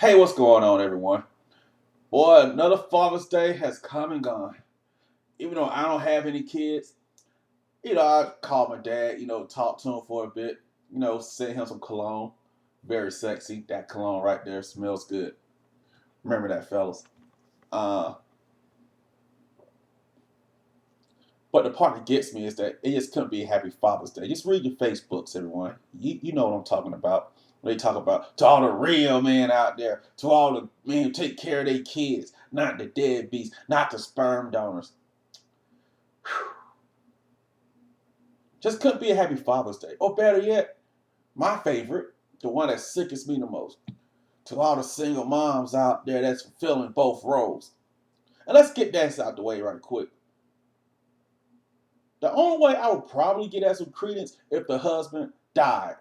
Hey, what's going on, everyone? Boy, another Father's Day has come and gone. Even though I don't have any kids, I called my dad, talk to him for a bit, sent him some cologne. Very sexy. That cologne right there smells good. Remember that, fellas. Uh, but the part that gets me is that it just couldn't be a happy Father's Day. Just read your Facebooks, everyone. You know what I'm talking about. When they talk about to all the real men out there, to all the men who take care of their kids, not the deadbeats, not the sperm donors. Just couldn't be a happy Father's Day. Or better yet, my favorite, the one that sickens me the most. To all the single moms out there that's fulfilling both roles. And let's get that out the way right quick. The only way I would probably get that some credence if the husband died.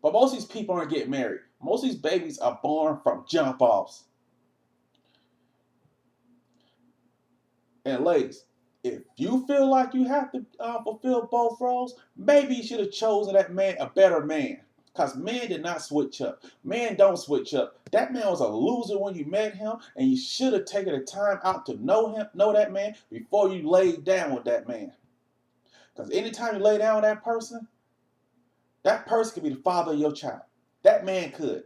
But most of these people aren't getting married. Most of these babies are born from jump offs. And ladies, if you feel like you have to fulfill both roles, maybe you should have chosen that man a better man. Because men did not switch up. Men don't switch up. That man was a loser when you met him, and you should have taken the time out to know that man before you laid down with that man. Because anytime you lay down with that person could be the father of your child. That man could.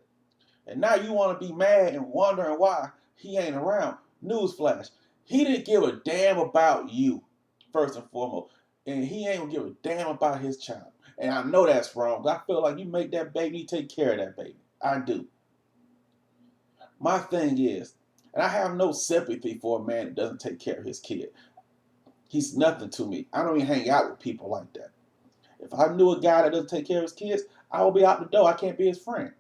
And now you want to be mad and wondering why he ain't around. Newsflash. He didn't give a damn about you, first and foremost. And he ain't gonna give a damn about his child. And I know that's wrong. I feel like you make that baby, you take care of that baby. I do. My thing is, and I have no sympathy for a man that doesn't take care of his kid. He's nothing to me. I don't even hang out with people like that. If I knew a guy that doesn't take care of his kids, I would be out the door. I can't be his friend.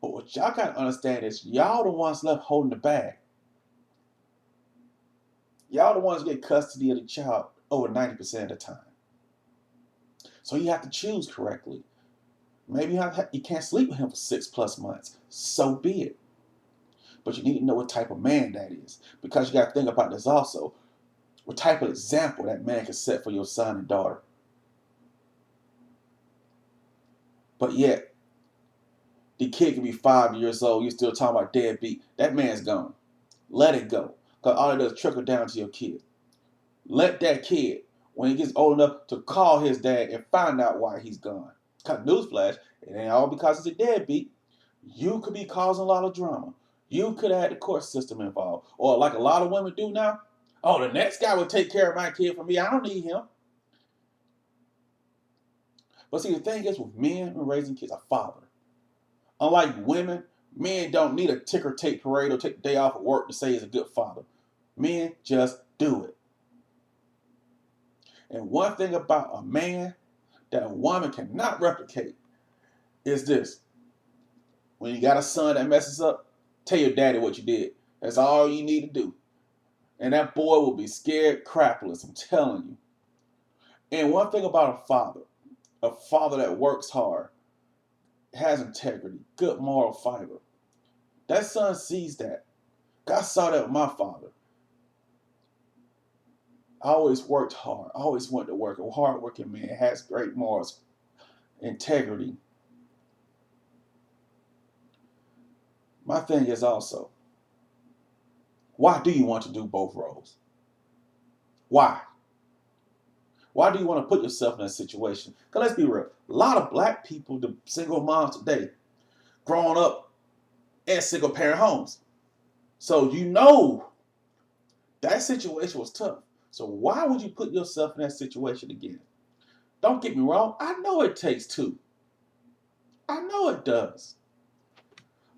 But what y'all gotta understand is y'all the ones left holding the bag. Y'all the ones get custody of the child over 90% of the time. So you have to choose correctly. Maybe you can't sleep with him for 6+ months. So be it. But you need to know what type of man that is. Because you got to think about this also. What type of example that man can set for your son and daughter. But yet, the kid can be 5 years old. You're still talking about deadbeat. That man's gone. Let it go. Because all it does is trickle down to your kid. Let that kid, when he gets old enough to call his dad and find out why he's gone. Because newsflash, it ain't all because he's a deadbeat. You could be causing a lot of drama. You could have had the court system involved. Or like a lot of women do now, oh, the next guy will take care of my kid for me. I don't need him. But see, the thing is with men and raising kids, a father. Unlike women, men don't need a ticker tape parade or take the day off of work to say he's a good father. Men just do it. And one thing about a man that a woman cannot replicate is this. When you got a son that messes up, tell your daddy what you did. That's all you need to do. And that boy will be scared crapless, I'm telling you. And one thing about a father that works hard, has integrity, good moral fiber. That son sees that. God saw that with my father. I always worked hard. I always went to work. A hardworking man has great morals, integrity. My thing is also, why do you want to do both roles? Why? Why do you want to put yourself in that situation? Because let's be real. A lot of black people, the single moms today, growing up in single parent homes. So you know that situation was tough. So why would you put yourself in that situation again? Don't get me wrong. I know it takes two. I know it does.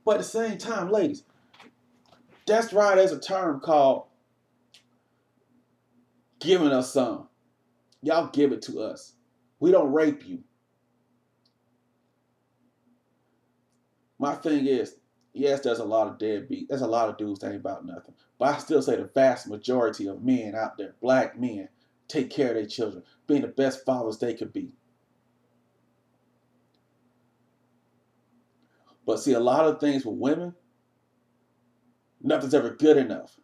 But at the same time, ladies, that's right. There's a term called giving us some. Y'all give it to us. We don't rape you. My thing is, yes, there's a lot of deadbeat. There's a lot of dudes that ain't about nothing. But I still say the vast majority of men out there, black men, take care of their children, being the best fathers they could be. But see, a lot of things with women, nothing's ever good enough.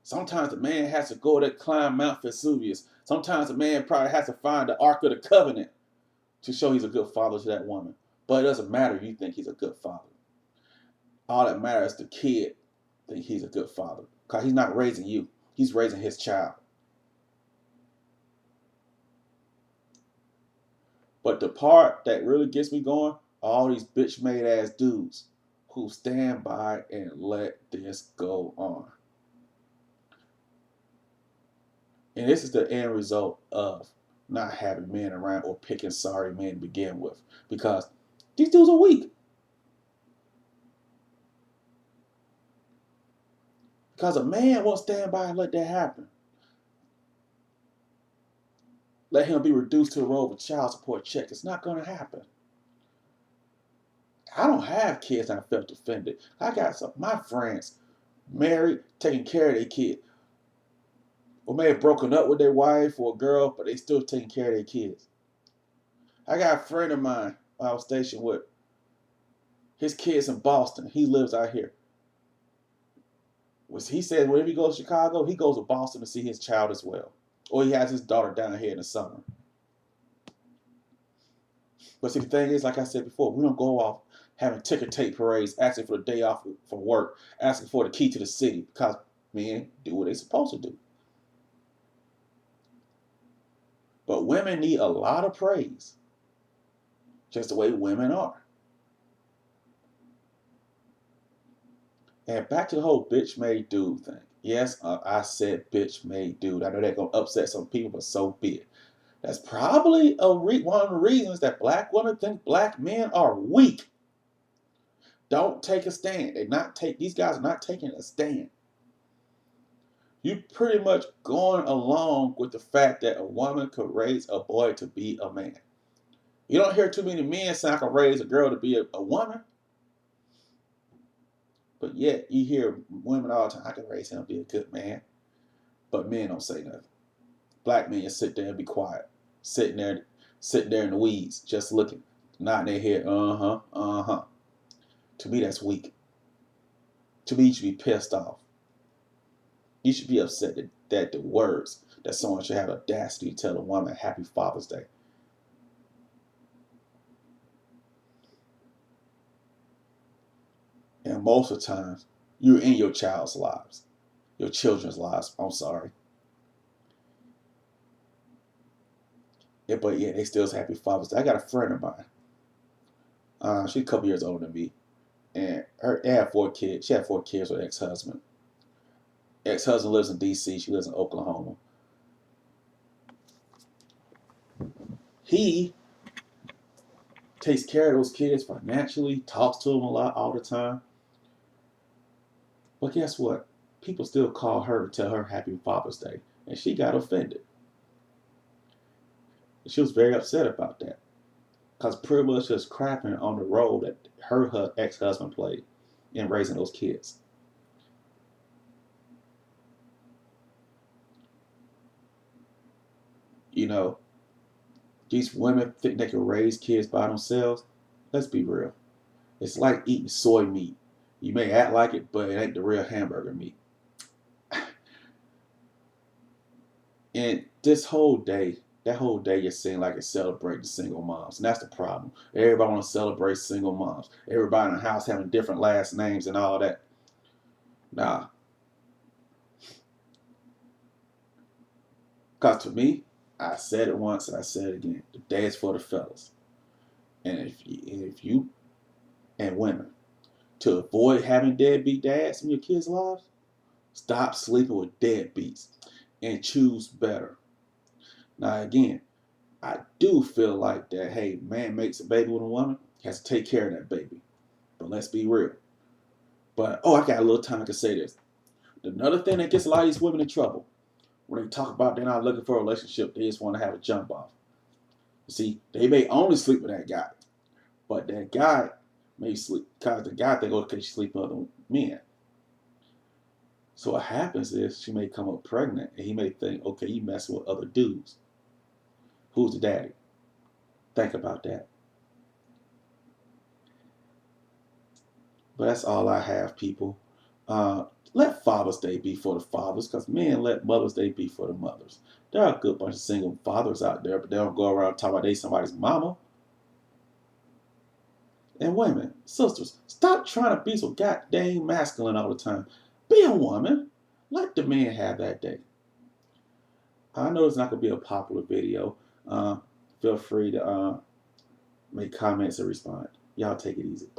Sometimes the man has to go to climb Mount Vesuvius. Sometimes the man probably has to find the Ark of the Covenant to show he's a good father to that woman. But it doesn't matter if you think he's a good father. All that matters is the kid think he's a good father. Because he's not raising you. He's raising his child. But the part that really gets me going, all these bitch made ass dudes who stand by and let this go on. And this is the end result of not having men around or picking sorry men to begin with. Because these dudes are weak. Because a man won't stand by and let that happen. Let him be reduced to the role of a child support check. It's not going to happen. I don't have kids and I felt offended. I got some my friends married, taking care of their kid. Or may have broken up with their wife or a girl, but they still taking care of their kids. I got a friend of mine I was stationed with. His kid's in Boston. He lives out here. He said whenever he goes to Chicago, he goes to Boston to see his child as well. Or he has his daughter down here in the summer. But see, the thing is, like I said before, we don't go off having ticker tape parades, asking for the day off from work, asking for the key to the city, because men do what they're supposed to do. But women need a lot of praise, just the way women are. And back to the whole bitch made dude thing. Yes, I said bitch made dude. I know that's going to upset some people, but so be it. That's probably one of the reasons that black women think black men are weak. Don't take a stand. These guys are not taking a stand. You pretty much going along with the fact that a woman could raise a boy to be a man. You don't hear too many men saying I can raise a girl to be a woman. But yet you hear women all the time, I can raise him to be a good man. But men don't say nothing. Black men just sit there and be quiet. Sitting there in the weeds, just looking, nodding their head, uh-huh. To me, that's weak. To me, you should be pissed off. You should be upset that the words that someone should have audacity to tell a woman Happy Father's Day. And most of the times, you're in your child's lives. Your children's lives, I'm sorry. Yeah, but yeah, they still say Happy Father's Day. I got a friend of mine. She's a couple years older than me. And they had 4 kids. She had 4 kids with her ex-husband. Ex-husband lives in D.C. She lives in Oklahoma. He takes care of those kids financially, talks to them a lot all the time. But guess what? People still call her to tell her Happy Father's Day. And she got offended. She was very upset about that. Because pretty much just crapping on the role that her ex-husband played in raising those kids. You know, these women think they can raise kids by themselves. Let's be real. It's like eating soy meat. You may act like it, but it ain't the real hamburger meat. And that whole day you're seeing like it's celebrating single moms. And that's the problem. Everybody want to celebrate single moms. Everybody in the house having different last names and all that. Nah. Because to me, I said it once and I said it again. The day is for the fellas. And if you and women, to avoid having deadbeat dads in your kids' lives, stop sleeping with deadbeats and choose better. Now again, I do feel like that, hey, man makes a baby with a woman, has to take care of that baby. But let's be real. But, I got a little time to say this. Another thing that gets a lot of these women in trouble, when they talk about they're not looking for a relationship, they just want to have a jump off. You see, they may only sleep with that guy. But that guy may sleep, because the guy think, okay, she sleep with other men. So what happens is she may come up pregnant and he may think, okay, you messing with other dudes. Who's the daddy? Think about that. But that's all I have, people. Let Father's Day be for the fathers, because men let Mother's Day be for the mothers. There are a good bunch of single fathers out there, but they don't go around talking about they somebody's mama. And women, sisters, stop trying to be so goddamn masculine all the time. Be a woman. Let the man have that day. I know it's not going to be a popular video. Feel free to make comments and respond. Y'all take it easy.